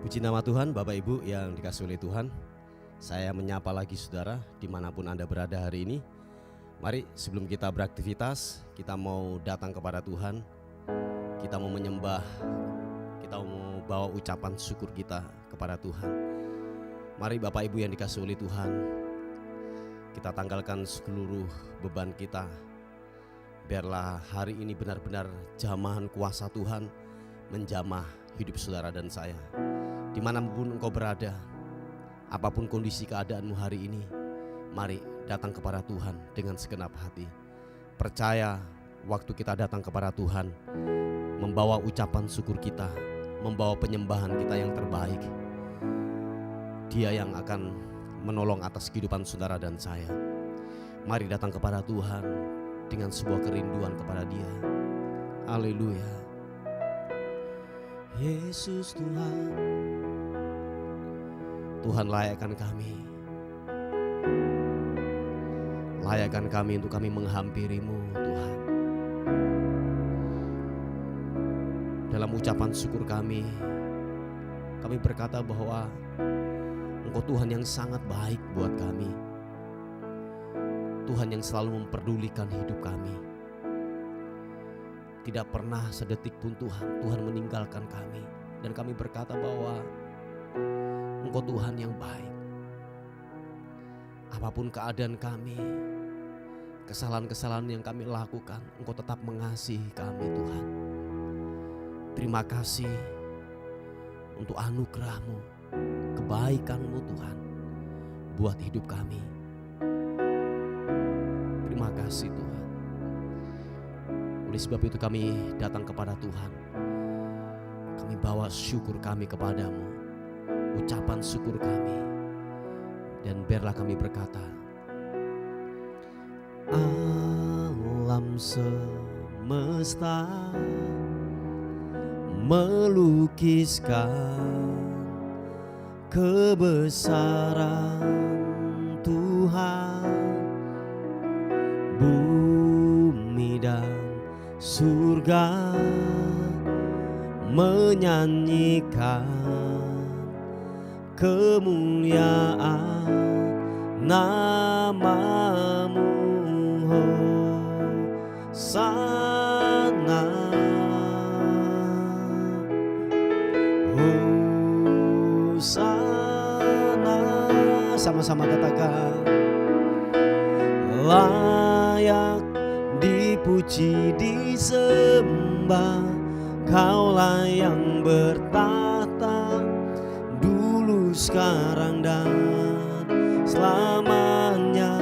Puji nama Tuhan, Bapak Ibu yang dikasihi oleh Tuhan. Saya menyapa lagi saudara dimanapun Anda berada hari ini. Mari sebelum kita beraktivitas, kita mau datang kepada Tuhan. Kita mau menyembah, kita mau bawa ucapan syukur kita kepada Tuhan. Mari Bapak Ibu yang dikasihi oleh Tuhan, kita tanggalkan seluruh beban kita. Biarlah hari ini benar-benar jamahan kuasa Tuhan menjamah hidup saudara dan saya. Dimanapun engkau berada, apapun kondisi keadaanmu hari ini, mari datang kepada Tuhan dengan segenap hati. Percaya waktu kita datang kepada Tuhan, membawa ucapan syukur kita, membawa penyembahan kita yang terbaik, Dia yang akan menolong atas kehidupan saudara dan saya. Mari datang kepada Tuhan dengan sebuah kerinduan kepada Dia. Haleluya. Yesus Tuhan, Tuhan layakkan kami. Layakkan kami untuk kami menghampiri-Mu Tuhan. Dalam ucapan syukur kami berkata bahwa Engkau Tuhan yang sangat baik buat kami. Tuhan yang selalu memperdulikan hidup kami. Tidak pernah sedetik pun Tuhan meninggalkan kami. Dan kami berkata bahwa Engkau Tuhan yang baik. Apapun keadaan kami, kesalahan-kesalahan yang kami lakukan, Engkau tetap mengasihi kami Tuhan. Terima kasih untuk anugerah-Mu, kebaikan-Mu Tuhan buat hidup kami. Terima kasih Tuhan. Oleh sebab itu kami datang kepada Tuhan. Kami bawa syukur kami kepadamu, ucapan syukur kami. Dan biarlah kami berkata, alam semesta melukiskan kebesaran Tuhan. Bumi dan surga menyanyikan kemuliaan nama-Mu, Hosana, Hosana. Sama-sama katakan, layak dipuji disembah, Kaulah yang bertahta dulu, sekarang dan selamanya,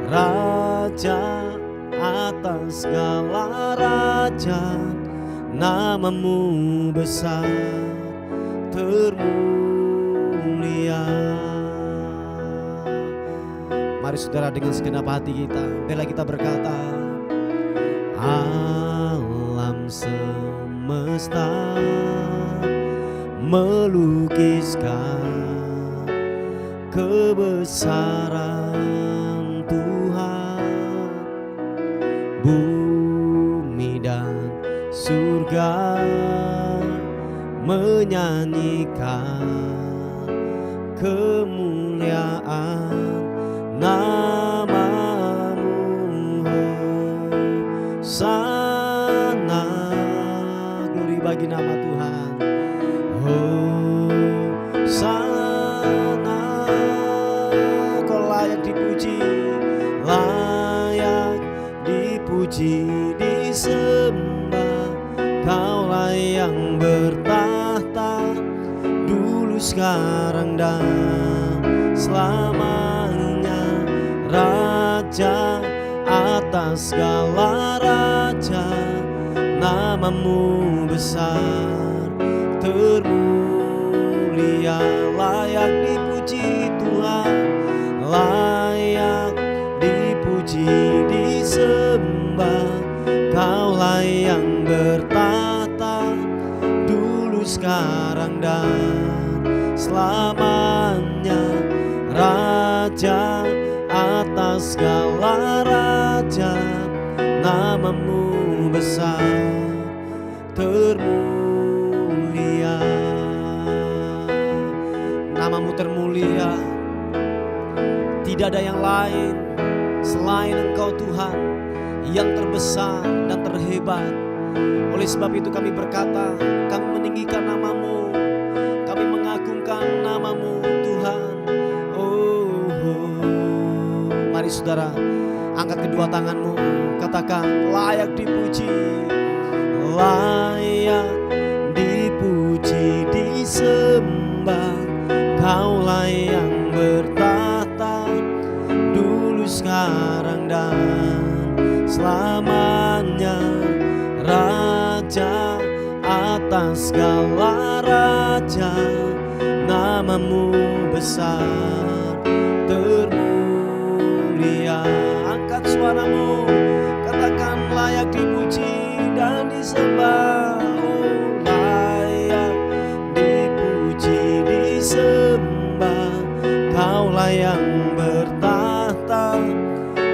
Raja atas segala raja. Nama-Mu besar termulia. Mari saudara dengan segenap hati kita, bila kita berkata, alam semesta melukiskan kebesaran Tuhan. Bumi dan surga menyanyikan kemuliaan nama-Mu, Hosana. Glory bagi nama Tuhan. Hosana. Kau layak dipuji, layak dipuji disembah. Kaulah yang bertahta dulu, sekarang dan selamanya, Raja atas segala raja. Nama-Mu besar termulia. Layak dipuji Tuhan, layak dipuji disembah. Kaulah yang bertahta dulu, sekarang dan selamanya, Raja atas segala raja. Nama-Mu besar termulia. mulia. Tidak ada yang lain selain Engkau Tuhan yang terbesar dan terhebat. Oleh sebab itu kami berkata, kami meninggikan nama-Mu, kami mengagungkan nama-Mu Tuhan. Mari saudara, angkat kedua tanganmu, katakan layak dipuji, layak dipuji, disembah. Kaulah yang bertahta dulu, sekarang dan selamanya, Raja atas segala raja. Nama-Mu besar termulia. Angkat suaramu, katakan layak dipuji dan disembah. Layak dipuji, disembah. Kaulah yang bertahta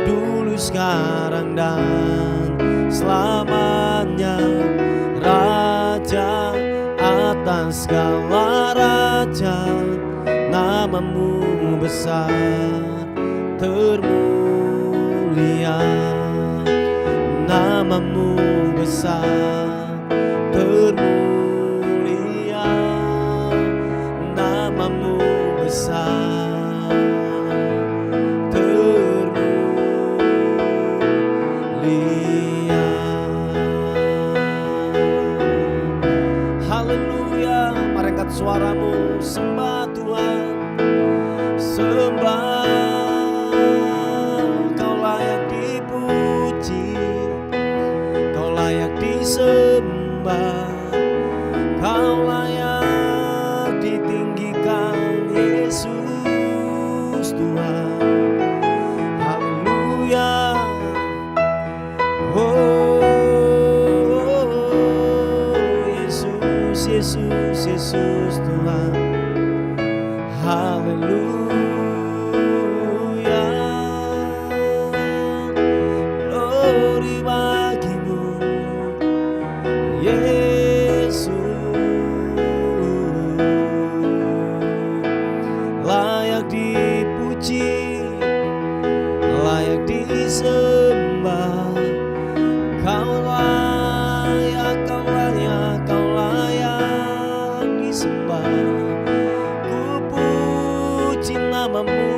dulu, sekarang dan selamanya, Raja atas segala raja. Nama-Mu besar termulia. Nama-Mu besar termulia. Nama-Mu besar termulia. Haleluya. Mari angkat suaramu, sembah Tuhan, sembah. Kau layak dipuji, Kau layak disembah, Kau layak ditinggikan, Yesus Tuhan. Haleluya. Yesus, Yesus, Yesus Tuhan. Haleluya. Glory bagi-Mu, Yesus. Layak dipuji, layak disembah. Kau layak, Kau layak, Kau layak disembah. Ku puji nama-Mu,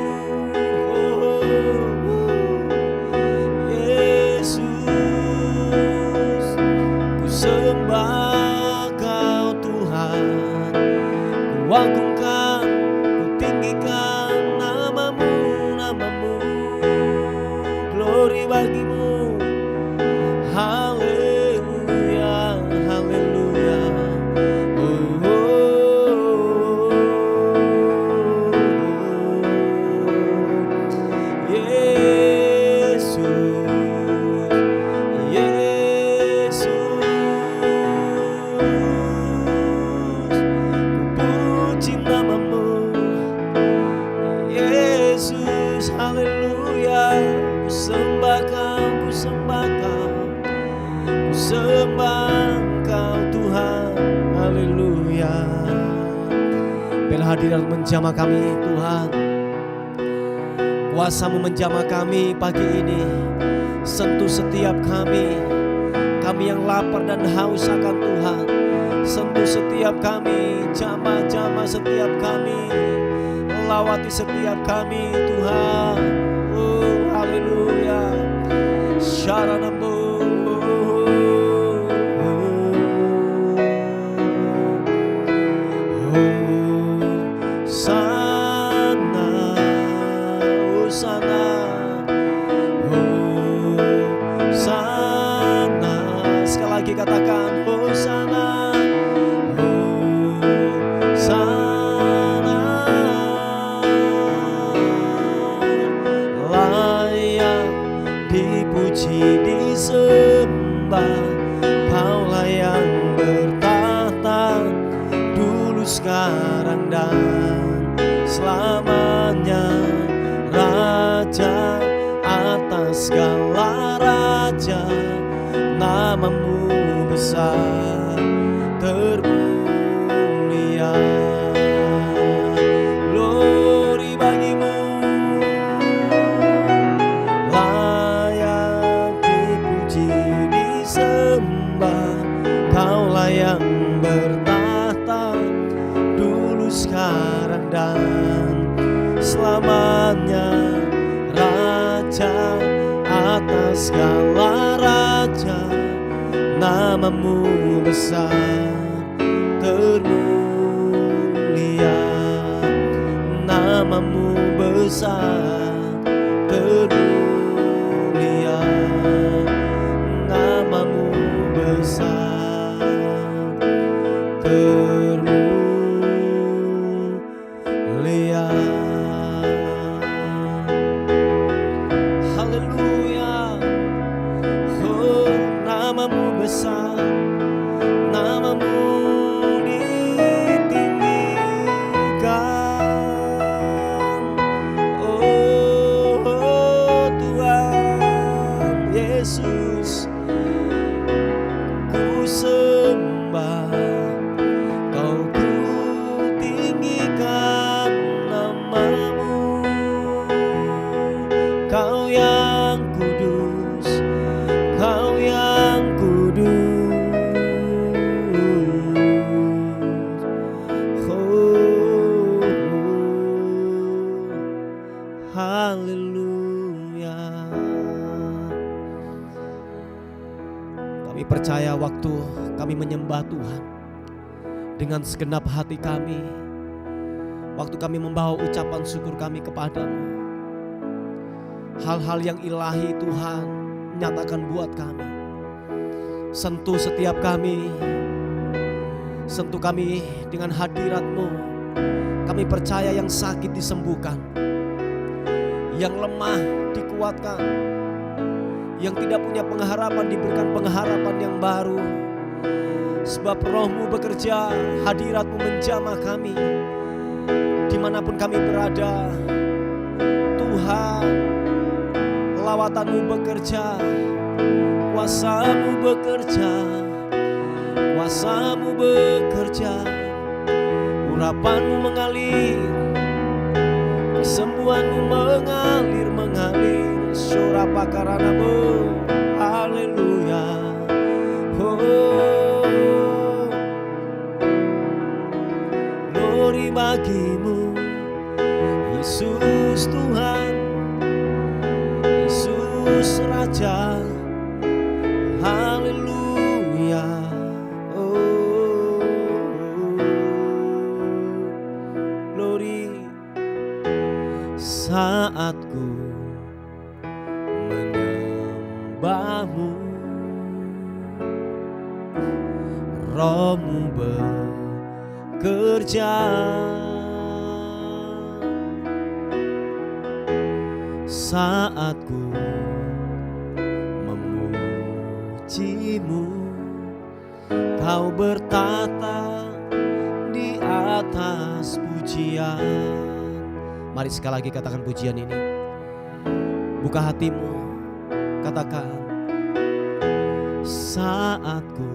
Yesus. Ku sembah Kau Tuhan, ku agungkan, ku tinggikan nama-Mu, nama-Mu. Glory bagi-Mu. Haleluya, haleluya. Yesus, Yesus. Ku puji nama-Mu, Yesus. Haleluya. Ku sembah Kau, ku sembah Kau, ku sembah Kau Tuhan. Haleluya. Biarlah hadirat menjamah kami Tuhan, kuasa-Mu menjamah kami pagi ini. Sentuh setiap kami, kami yang lapar dan haus akan Tuhan. Sentuh setiap kami, jamah-jamah setiap kami, lawati setiap kami Tuhan. Oh haleluya. Syaranambu. Katakan Hosana, Hosana. Layak dipuji, disembah. Kaulah yang bertahta dulu, sekarang dan selamanya, Raja atas segala raja. Nama-Mu besar termulia. Glory yang bertahta dulu, sekarang, dan selamanya. Raja atas segala raja, namamu besar termulia, namamu besar termulia, namamu besar termulia. Haleluya. Oh, namamu besar, namamu ditinggikan. Oh, Tuhan Yesus, ku sembah, Kau ku tinggikan namamu. Kau yang kudus, Kau yang kudus. Oh, haleluya. Kami percaya waktu kami menyembah Tuhan dengan segenap hati kami, waktu kami membawa ucapan syukur kami kepadamu, hal-hal yang ilahi Tuhan nyatakan buat kami. Sentuh setiap kami, sentuh kami dengan hadirat-Mu. Kami percaya yang sakit disembuhkan, yang lemah dikuatkan, yang tidak punya pengharapan diberikan pengharapan yang baru. Sebab Roh-Mu bekerja, hadirat-Mu menjamah kami dimanapun kami berada. Tuhan, lawatan-Mu bekerja, kuasa-Mu bekerja, kuasa-Mu bekerja, urapan-Mu mengalir, kesembuhan-Mu mengalir, Surapakaranamu, haleluya. Oh, glory bagimu, Yesus Tuhan, Yesus Raja, haleluya. Oh, glory. Saat ku menyembah-Mu, Roh-Mu bekerja. Saat ku memuji-Mu, Kau bertata di atas pujian. Mari sekali lagi katakan pujian ini. Buka hatimu, katakan. Saat ku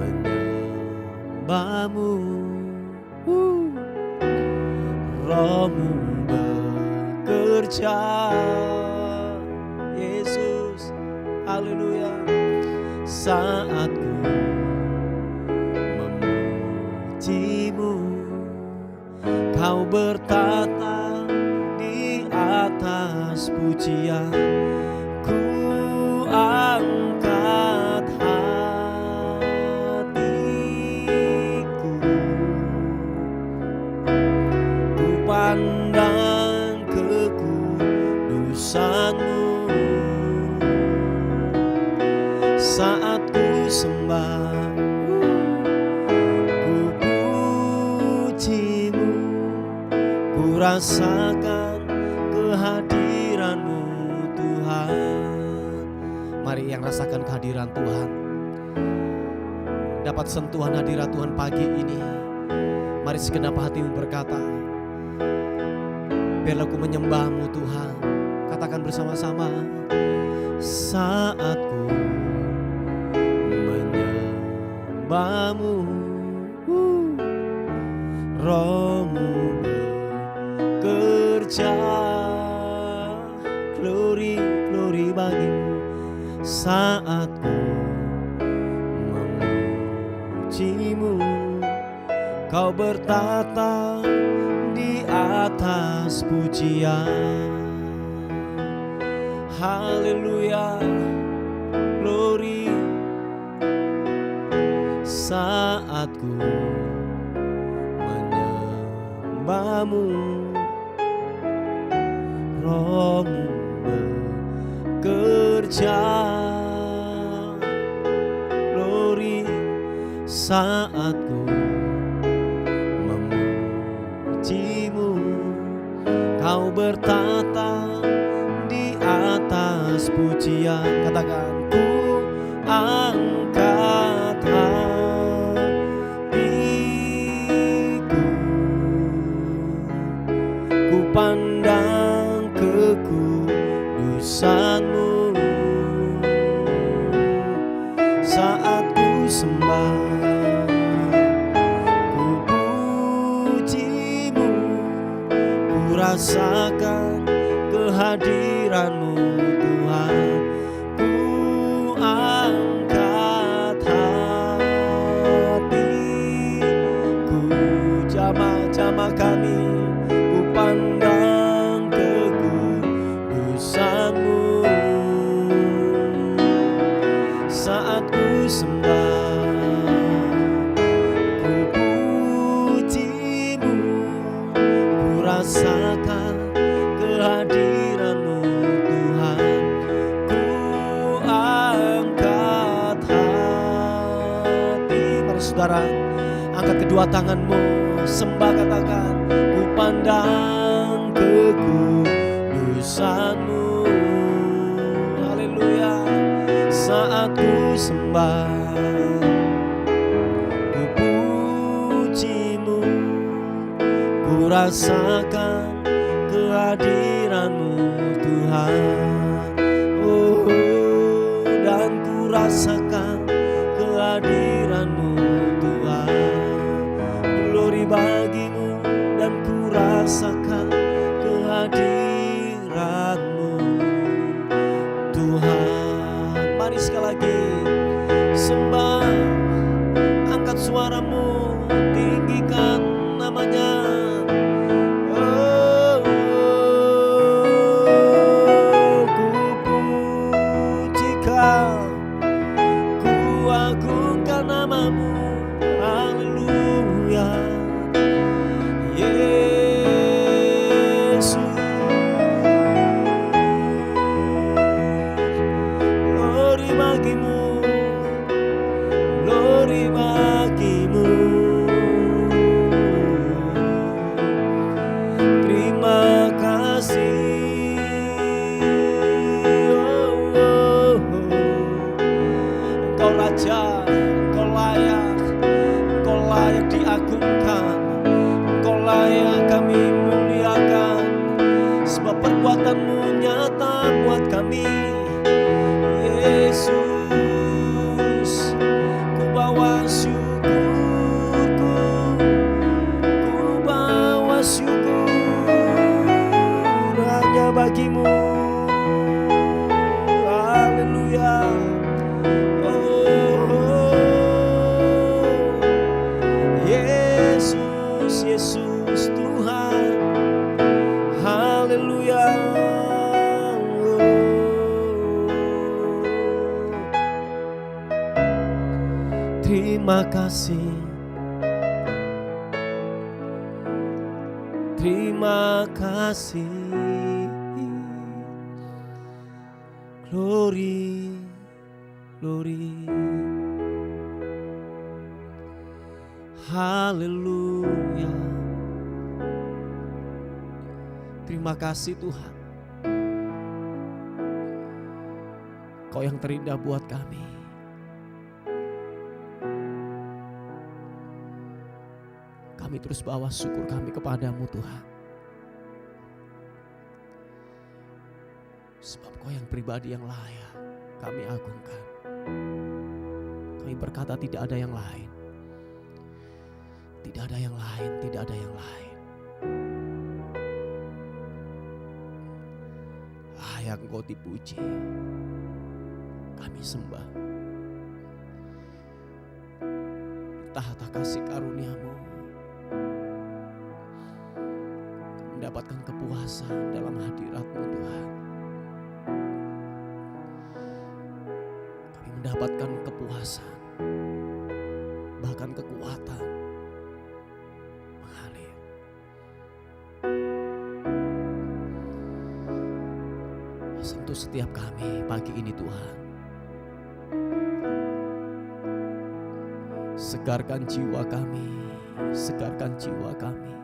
menyembah-Mu, Roh-Mu bekerja. Yesus, haleluya. Saat ku memuji-Mu, Kau bertata di atas pujian. Ku angkat hatiku, ku pandang kekudusan-Mu. Saat ku sembah, ku puji-Mu, ku rasakan kehadiran-Mu Tuhan. Mari yang rasakan kehadiran Tuhan, dapat sentuhan hadirat Tuhan pagi ini. Mari segenap hatimu berkata, biarlah ku menyembah-Mu Tuhan. Katakan bersama-sama. Saat ku menyembah-Mu, Roh-Mu bekerja. Glory, glory bagimu. Saat ku memuji memujimu. Kau bertata di atas pujian. Haleluya, glory. Saat ku menyembahmu, Rohmu bekerja. Glory, saat ku memujimu. Kau bertata di atas pujian. Katakan, ku angkat hatiku, ku pandang kekudusan-Mu. Saat ku sembah, ku puji-Mu, ku rasakan kehadiran-Mu Tuhan. Ku angkat hatiku, jamaah-jamaah kami, ku pandang kekudusan-Mu. Saat ku sembah, ku puji-Mu, ku rasakan kehadiran-Mu Tuhan. Ku angkat hati. Mari saudara, angkat kedua tanganmu, sembah, katakan, ku pandang kekudusan-Mu. Haleluya. Saat ku sembah, ku puji-Mu, ku rasakan kehadiran-Mu Tuhan. Oh, dan ku rasakan kehadiran-Mu Tuhan. Glory bagi-Mu, dan ku rasakan kehadiran-Mu Tuhan. Mari sekali lagi sembah, angkat suaramu, tinggikan namanya. Ku pujikan, ku agungkan nama-Mu. Haleluya, Yesus. Glory bagi-Mu, glory bagi-Mu. Terima kasih. Engkau Raja, Engkau layak, Engkau layak diagungkan, Engkau layak kami muliakan, sebab perbuatan-Mu nyata buat kami. Yesus, ku bawa syukurku, ku bawa syukur hanya bagi-Mu. Haleluya. Yesus, Yesus Tuhan. Haleluya. Terima kasih, terima kasih. Glory, glory. Haleluya. Terima kasih Tuhan, Kau yang terindah buat kami. Kami terus bawa syukur kami kepadamu Tuhan, sebab Kau yang pribadi yang layak kami agungkan. Kami berkata tidak ada yang lain, tidak ada yang lain, tidak ada yang lain. Layak Engkau dipuji, kami sembah. tahta kasih karunia-Mu, mendapatkan kepuasan dalam hadirat-Mu Tuhan. Kami mendapatkan kepuasan, bahkan kekuatan mengalir. Sentuh setiap kami pagi ini Tuhan. Segarkan jiwa kami, segarkan jiwa kami.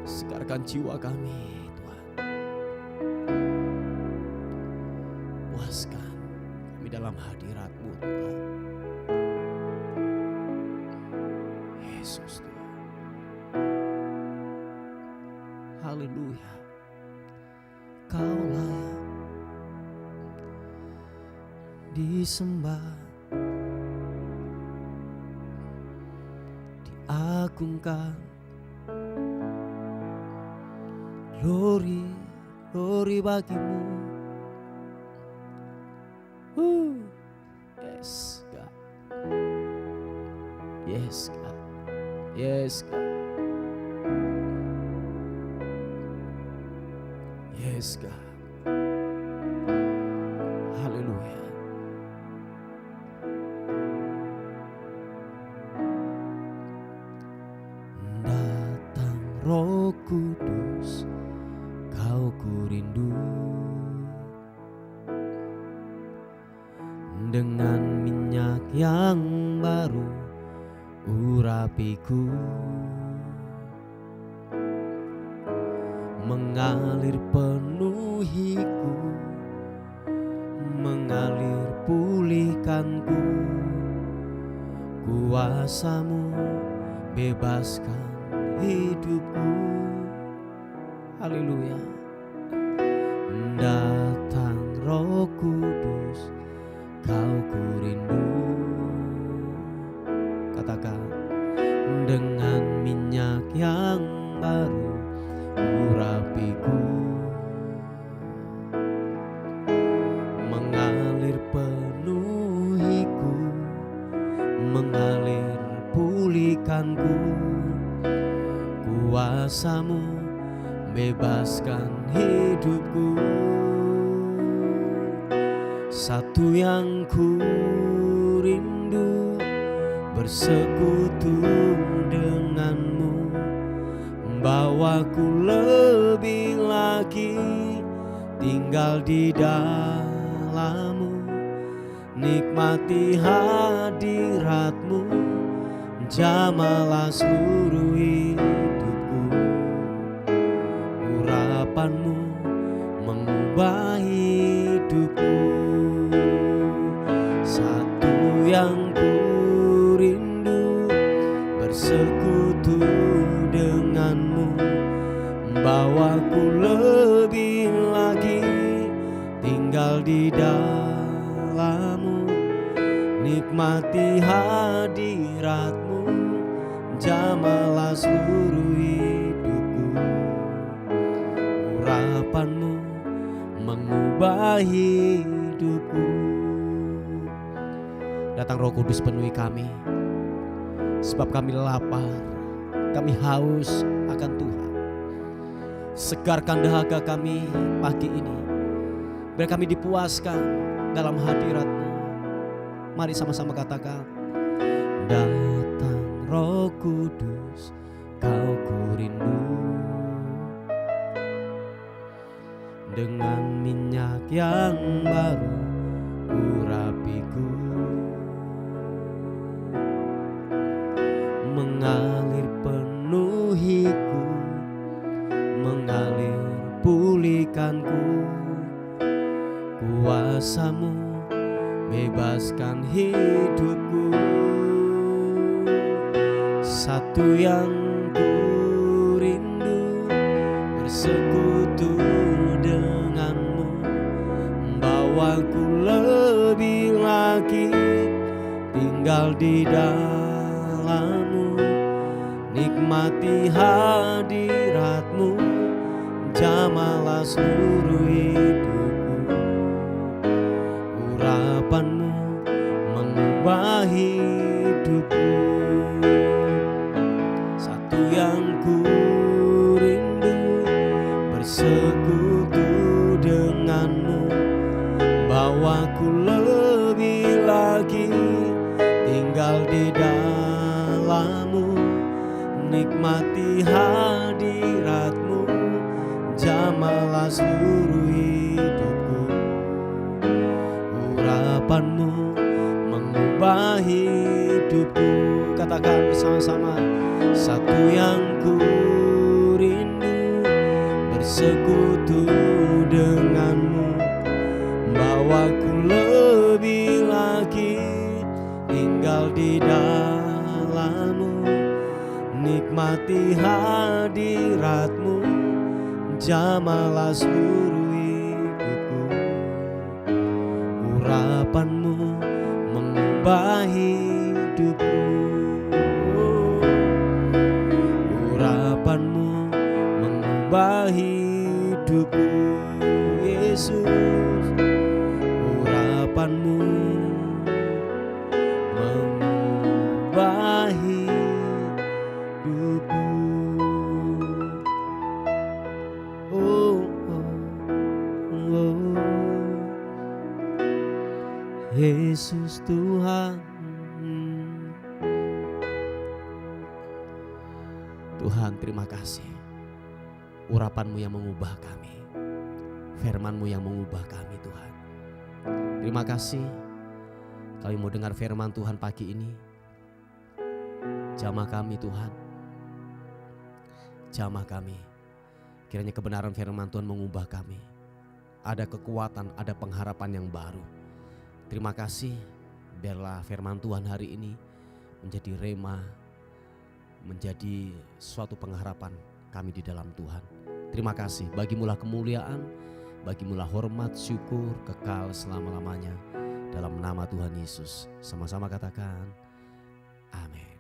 Segarkan jiwa kami Tuhan. Puaskan kami dalam hadirat-Mu Tuhan. Yesus Tuhan. Haleluya. Kau layak disembah, diagungkan. Glory, glory bagimu. Yes God, yes God, yes God, yes God. Haleluya. Datang Roh Kudus, Kau ku rindu. Dengan minyak yang baru urapiku, mengalir penuhiku, mengalir pulihkanku. Kuasa-Mu bebaskan hidupku. Haleluya. Datang Roh Kudus, Kau ku rindu. Katakan, dengan minyak yang baru urapiku, mengalir penuhiku, mengalir pulihkanku. Kuasa-Mu bebaskan hidupku. Satu yang ku rindu, bersekutu denganmu, bawaku lebih lagi tinggal di dalam-Mu, nikmati hadirat-Mu, jamalah seluruh hidupku. Urapan-Mu mengubah hidupku. Satu yang ku rindu, bersekutu denganmu, bawaku lebih lagi tinggal di dalam-Mu, nikmati hadirat-Mu, jamalah seluruh hidupku. Urapan-Mu mengubah hidupku. Datang Roh Kudus, penuhi kami, sebab kami lapar, kami haus akan Tuhan. Segarkan dahaga kami pagi ini, biar kami dipuaskan dalam hadirat-Mu. Mari sama-sama katakan, datang Roh Kudus, Kau ku rindu. Dengan minyak yang baru urapiku, mengalir penuhiku, mengalir pulihkanku. Kuasa-Mu bebaskan hidupku. Satu yang ku rindu, bersekutu denganmu, bawaku lebih lagi tinggal di dalam-Mu, nikmati hadirat-Mu, jamalah seluruh hidupku. Urapan-Mu mengubah hidupku. Satu yang ku rindu, bersekutu denganmu, bawaku lebih lagi tinggal di dalammu, nikmati hadiratmu, jamahlah seluruh hidupku. Urapanmu mengubah hidupku. Katakan bersama-sama, satu yang ku rindu, bersekutu denganmu, bawaku lebih lagi tinggal di dalammu, nikmati hadiratmu, jamahlah seluruh hidupku. Urapanmu mengubah hidupku. Urapanmu mengubah hidupku, Yesus. Urapanmu mengubah hidupku. Oh, oh, oh. Yesus Tuhan. Tuhan, terima kasih. Urapan-Mu yang mengubah kami, firman-Mu yang mengubah kami, Tuhan. Terima kasih kami mau dengar firman Tuhan pagi ini. Jamah kami, Tuhan. Jamah kami. Kiranya kebenaran firman Tuhan mengubah kami. Ada kekuatan, ada pengharapan yang baru. Terima kasih, biarlah firman Tuhan hari ini menjadi rema, menjadi suatu pengharapan kami di dalam Tuhan. Terima kasih, bagimulah kemuliaan, bagimulah hormat, syukur, kekal selama-lamanya. Dalam nama Tuhan Yesus, sama-sama katakan, amin.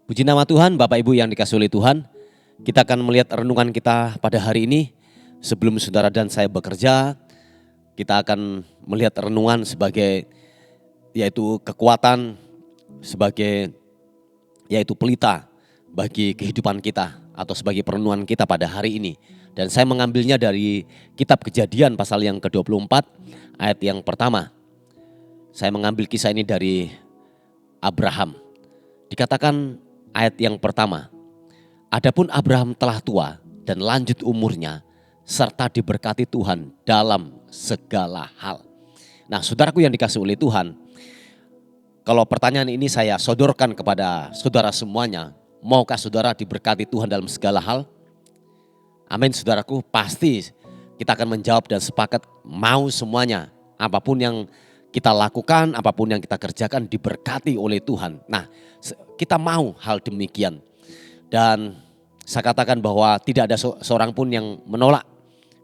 Puji nama Tuhan, Bapak Ibu yang dikasihi oleh Tuhan. Kita akan melihat renungan kita pada hari ini. Sebelum saudara dan saya bekerja, kita akan melihat renungan sebagai yaitu kekuatan, sebagai yaitu pelita bagi kehidupan kita atau sebagai perenungan kita pada hari ini. Dan saya mengambilnya dari kitab Kejadian pasal yang ke-24 ayat yang pertama. Saya mengambil kisah ini dari Abraham. Dikatakan ayat yang pertama, adapun Abraham telah tua dan lanjut umurnya, serta diberkati Tuhan dalam segala hal. Nah, saudaraku yang dikasihi oleh Tuhan, kalau pertanyaan ini saya sodorkan kepada saudara semuanya, maukah saudara diberkati Tuhan dalam segala hal? Amin, saudaraku, pasti kita akan menjawab dan sepakat mau semuanya. Apapun yang kita lakukan, apapun yang kita kerjakan diberkati oleh Tuhan. Nah, kita mau hal demikian. Dan saya katakan bahwa tidak ada seorang pun yang menolak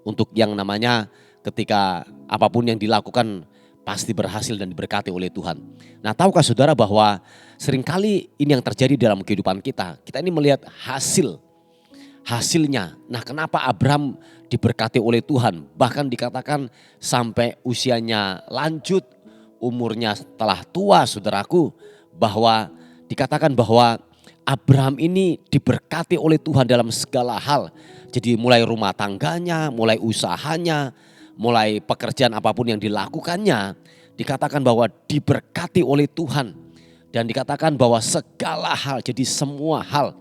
untuk yang namanya ketika apapun yang dilakukan pasti berhasil dan diberkati oleh Tuhan. Nah, tahukah saudara bahwa seringkali ini yang terjadi dalam kehidupan kita. Kita ini melihat hasilnya. Nah, kenapa Abraham diberkati oleh Tuhan? Bahkan dikatakan sampai usianya lanjut, umurnya telah tua, saudaraku, bahwa dikatakan bahwa Abraham ini diberkati oleh Tuhan dalam segala hal. Jadi mulai rumah tangganya, mulai usahanya, mulai pekerjaan apapun yang dilakukannya, dikatakan bahwa diberkati oleh Tuhan. Dan dikatakan bahwa segala hal, jadi semua hal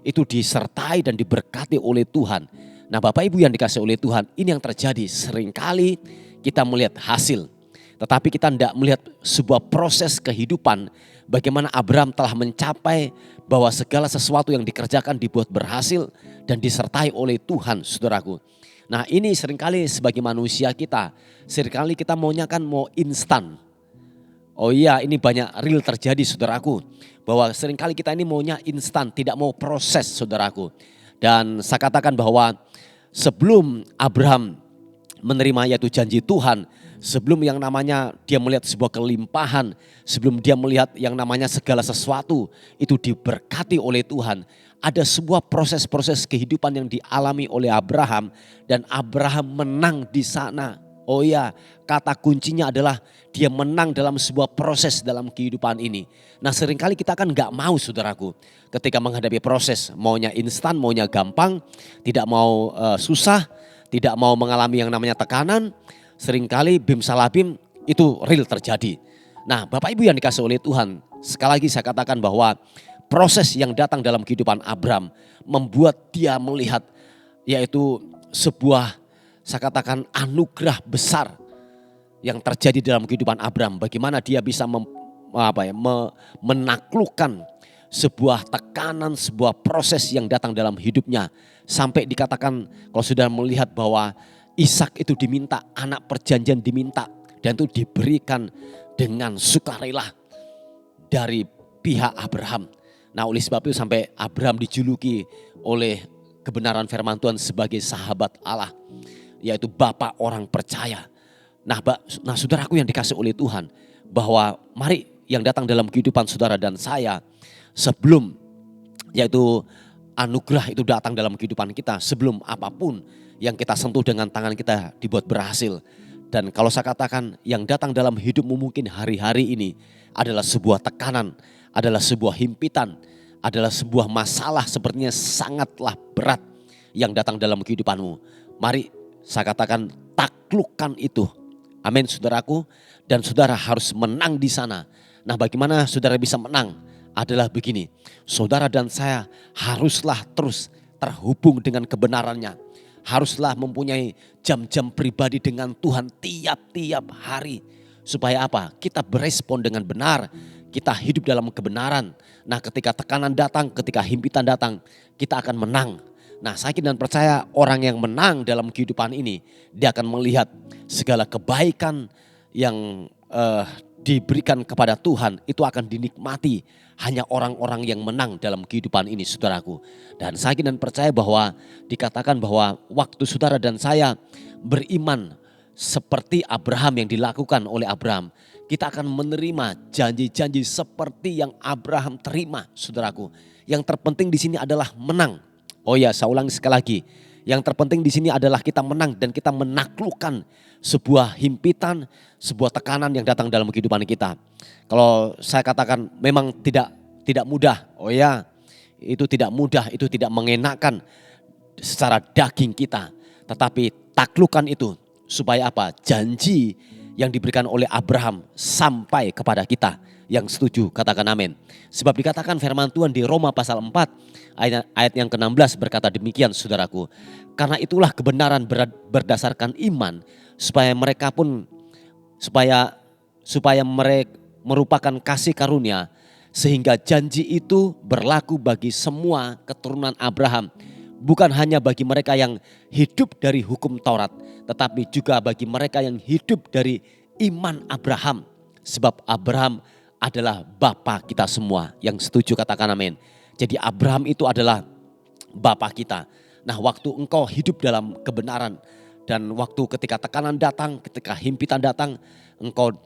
itu disertai dan diberkati oleh Tuhan. Nah, Bapak Ibu yang dikasihi oleh Tuhan, ini yang terjadi. Seringkali kita melihat hasil, tetapi kita tidak melihat sebuah proses kehidupan. Bagaimana Abraham telah mencapai bahwa segala sesuatu yang dikerjakan dibuat berhasil dan disertai oleh Tuhan, saudaraku. Nah, ini seringkali sebagai manusia kita, seringkali kita maunya kan mau instan. Oh iya, ini banyak real terjadi, saudaraku. Bahwa seringkali kita ini maunya instan, tidak mau proses, saudaraku. Dan saya katakan bahwa sebelum Abraham menerima yaitu janji Tuhan, Sebelum yang namanya dia melihat sebuah kelimpahan, sebelum dia melihat yang namanya segala sesuatu itu diberkati oleh Tuhan, ada sebuah proses-proses kehidupan yang dialami oleh Abraham dan Abraham menang di sana. Oh ya, kata kuncinya adalah dia menang dalam sebuah proses dalam kehidupan ini. Nah seringkali kita kan gak mau saudaraku ketika menghadapi proses. Maunya instan, maunya gampang, tidak mau susah, tidak mau mengalami yang namanya tekanan. Seringkali bim salah bim itu real terjadi. Nah Bapak Ibu yang dikasih oleh Tuhan, sekali lagi saya katakan bahwa proses yang datang dalam kehidupan Abraham membuat dia melihat yaitu sebuah, saya katakan, anugerah besar yang terjadi dalam kehidupan Abraham. Bagaimana dia bisa menaklukkan sebuah tekanan, sebuah proses yang datang dalam hidupnya. Sampai dikatakan kalau sudah melihat bahwa Ishak itu diminta, anak perjanjian diminta. Dan itu diberikan dengan sukarela dari pihak Abraham. Nah oleh sebab itu sampai Abraham dijuluki oleh kebenaran firman Tuhan sebagai sahabat Allah. Yaitu Bapak orang percaya. Nah saudaraku yang dikasih oleh Tuhan. Bahwa mari yang datang dalam kehidupan saudara dan saya. Sebelum yaitu anugerah itu datang dalam kehidupan kita. Sebelum apapun yang kita sentuh dengan tangan kita dibuat berhasil. Dan kalau saya katakan yang datang dalam hidupmu mungkin hari-hari ini adalah sebuah tekanan, adalah sebuah himpitan, adalah sebuah masalah sepertinya sangatlah berat yang datang dalam kehidupanmu. Mari saya katakan taklukkan itu. Amin saudaraku. Dan saudara harus menang di sana. Nah bagaimana saudara bisa menang? Adalah begini. Saudara dan saya haruslah terus terhubung dengan kebenarannya. Haruslah mempunyai jam-jam pribadi dengan Tuhan tiap-tiap hari. Supaya apa? Kita berespon dengan benar. Kita hidup dalam kebenaran. Nah ketika tekanan datang, ketika himpitan datang, kita akan menang. Nah saya yakin dan percaya orang yang menang dalam kehidupan ini, dia akan melihat segala kebaikan yang diberikan kepada Tuhan itu akan dinikmati hanya orang-orang yang menang dalam kehidupan ini saudaraku. Dan saya yakin dan percaya bahwa dikatakan bahwa waktu saudara dan saya beriman seperti Abraham yang dilakukan oleh Abraham, kita akan menerima janji-janji seperti yang Abraham terima saudaraku. Yang terpenting di sini adalah menang. Oh ya, saya ulangi sekali lagi. Yang terpenting di sini adalah kita menang dan kita menaklukkan sebuah himpitan, sebuah tekanan yang datang dalam kehidupan kita. Kalau saya katakan memang tidak mudah. Oh ya, itu tidak mudah, itu tidak mengenakan secara daging kita. Tetapi taklukkan itu supaya apa? Janji yang diberikan oleh Abraham sampai kepada kita. Yang setuju katakan amin. Sebab dikatakan firman Tuhan di Roma pasal 4 ayat yang ke-16 berkata demikian saudaraku. Karena itulah kebenaran berdasarkan iman supaya mereka merupakan kasih karunia sehingga janji itu berlaku bagi semua keturunan Abraham. Bukan hanya bagi mereka yang hidup dari hukum Taurat, tetapi juga bagi mereka yang hidup dari iman Abraham. Sebab Abraham adalah bapa kita semua. Yang setuju katakan amin. Jadi Abraham itu adalah bapa kita. Nah waktu engkau hidup dalam kebenaran dan waktu ketika tekanan datang, ketika himpitan datang, engkau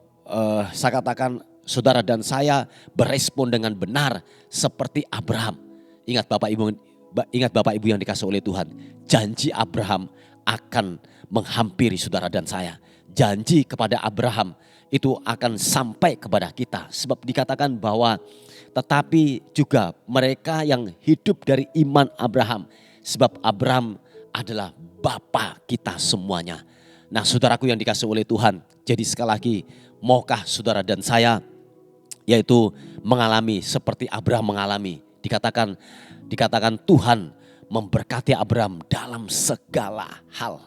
saya katakan saudara dan saya berespon dengan benar seperti Abraham. Ingat Bapak Ibu yang dikasih oleh Tuhan. Janji Abraham akan menghampiri saudara dan saya. Janji kepada Abraham itu akan sampai kepada kita. Sebab dikatakan bahwa tetapi juga mereka yang hidup dari iman Abraham. Sebab Abraham adalah bapa kita semuanya. Nah saudaraku yang dikasih oleh Tuhan. Jadi sekali lagi maukah saudara dan saya yaitu mengalami seperti Abraham mengalami. Dikatakan Tuhan memberkati Abraham dalam segala hal.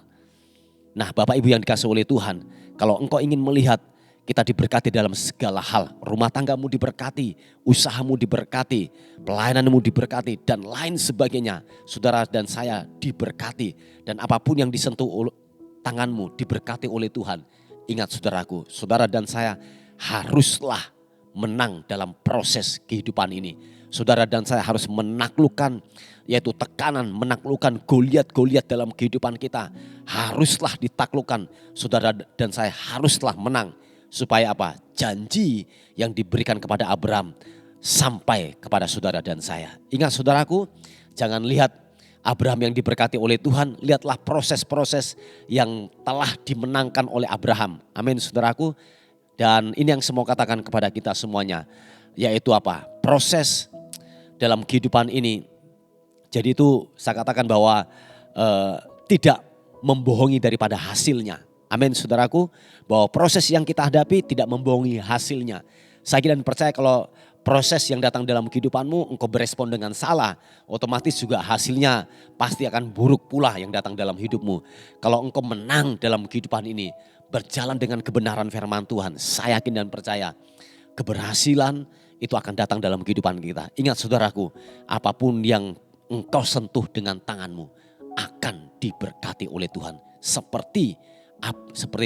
Nah Bapak Ibu yang dikasih oleh Tuhan, kalau engkau ingin melihat kita diberkati dalam segala hal, rumah tanggamu diberkati, usahamu diberkati, pelayananmu diberkati dan lain sebagainya. Saudara dan saya diberkati dan apapun yang disentuh tanganmu diberkati oleh Tuhan. Ingat saudaraku, saudara dan saya haruslah menang dalam proses kehidupan ini. saudara dan saya harus menaklukkan yaitu tekanan, menaklukkan Goliat-Goliat dalam kehidupan kita. Haruslah ditaklukkan, saudara dan saya haruslah menang. Supaya apa? Janji yang diberikan kepada Abraham sampai kepada saudara dan saya. Ingat saudaraku, jangan lihat Abraham yang diberkati oleh Tuhan, lihatlah proses-proses yang telah dimenangkan oleh Abraham. Amin saudaraku. Dan ini yang saya mau katakan kepada kita semuanya, yaitu apa? Proses dalam kehidupan ini. Jadi itu saya katakan bahwa tidak membohongi daripada hasilnya. Amin saudaraku, bahwa proses yang kita hadapi tidak membohongi hasilnya. Saya kira dan percaya kalau proses yang datang dalam kehidupanmu engkau berespon dengan salah, otomatis juga hasilnya pasti akan buruk pula yang datang dalam hidupmu. Kalau engkau menang dalam kehidupan ini, berjalan dengan kebenaran firman Tuhan, saya yakin dan percaya keberhasilan itu akan datang dalam kehidupan kita. Ingat saudaraku, apapun yang engkau sentuh dengan tanganmu akan diberkati oleh Tuhan. Seperti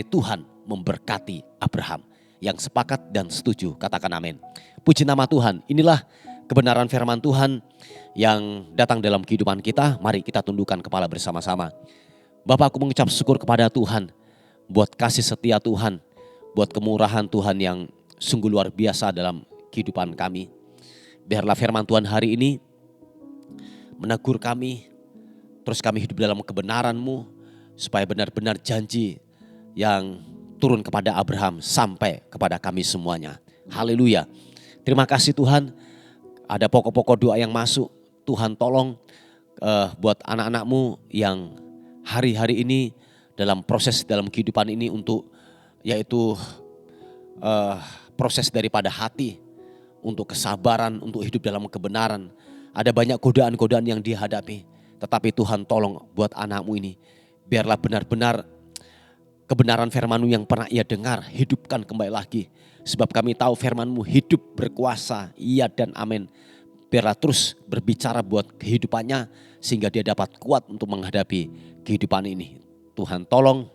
Tuhan memberkati Abraham. Yang sepakat dan setuju katakan amin. Puji nama Tuhan. Inilah kebenaran firman Tuhan yang datang dalam kehidupan kita. Mari kita tundukkan kepala bersama-sama. Bapak, aku mengucap syukur kepada Tuhan buat kasih setia Tuhan, buat kemurahan Tuhan yang sungguh luar biasa dalam kehidupan kami. Biarlah firman Tuhan hari ini menegur kami, terus kami hidup dalam kebenaran-Mu, supaya benar-benar janji yang turun kepada Abraham sampai kepada kami semuanya. Haleluya. Terima kasih Tuhan, ada pokok-pokok doa yang masuk. Tuhan tolong buat anak-anak-Mu yang hari-hari ini dalam proses dalam kehidupan ini untuk yaitu proses daripada hati, untuk kesabaran, untuk hidup dalam kebenaran. Ada banyak godaan-godaan yang dihadapi, tetapi Tuhan tolong buat anak-Mu ini, biarlah benar-benar kebenaran firman-Mu yang pernah ia dengar, hidupkan kembali lagi. Sebab kami tahu firman-Mu hidup berkuasa, iya dan amin. Biarlah terus berbicara buat kehidupannya, sehingga dia dapat kuat untuk menghadapi kehidupan ini. Tuhan tolong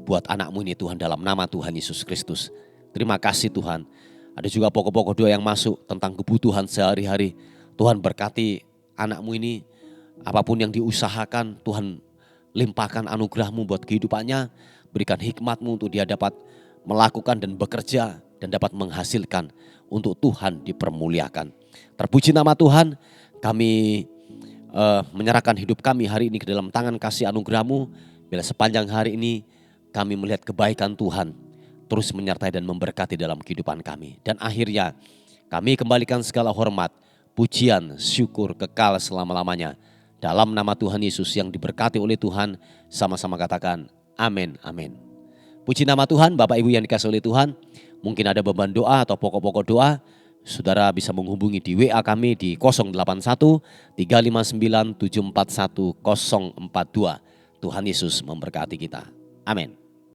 buat anak-Mu ini Tuhan, dalam nama Tuhan Yesus Kristus. Terima kasih Tuhan. Ada juga pokok-pokok doa yang masuk tentang kebutuhan sehari-hari. Tuhan berkati anak-Mu ini, apapun yang diusahakan Tuhan limpahkan anugerah-Mu buat kehidupannya. Berikan hikmat-Mu untuk dia dapat melakukan dan bekerja dan dapat menghasilkan untuk Tuhan dipermuliakan. Terpuji nama Tuhan, kami menyerahkan hidup kami hari ini ke dalam tangan kasih anugerah-Mu. Bila sepanjang hari ini kami melihat kebaikan Tuhan terus menyertai dan memberkati dalam kehidupan kami. Dan akhirnya kami kembalikan segala hormat, pujian, syukur kekal selama-lamanya. Dalam nama Tuhan Yesus yang diberkati oleh Tuhan, sama-sama katakan amin, amin. Puji nama Tuhan, Bapak Ibu yang dikasihi oleh Tuhan. Mungkin ada beban doa atau pokok-pokok doa, saudara bisa menghubungi di WA kami di 081 359 741 042. Tuhan Yesus memberkati kita. Amin.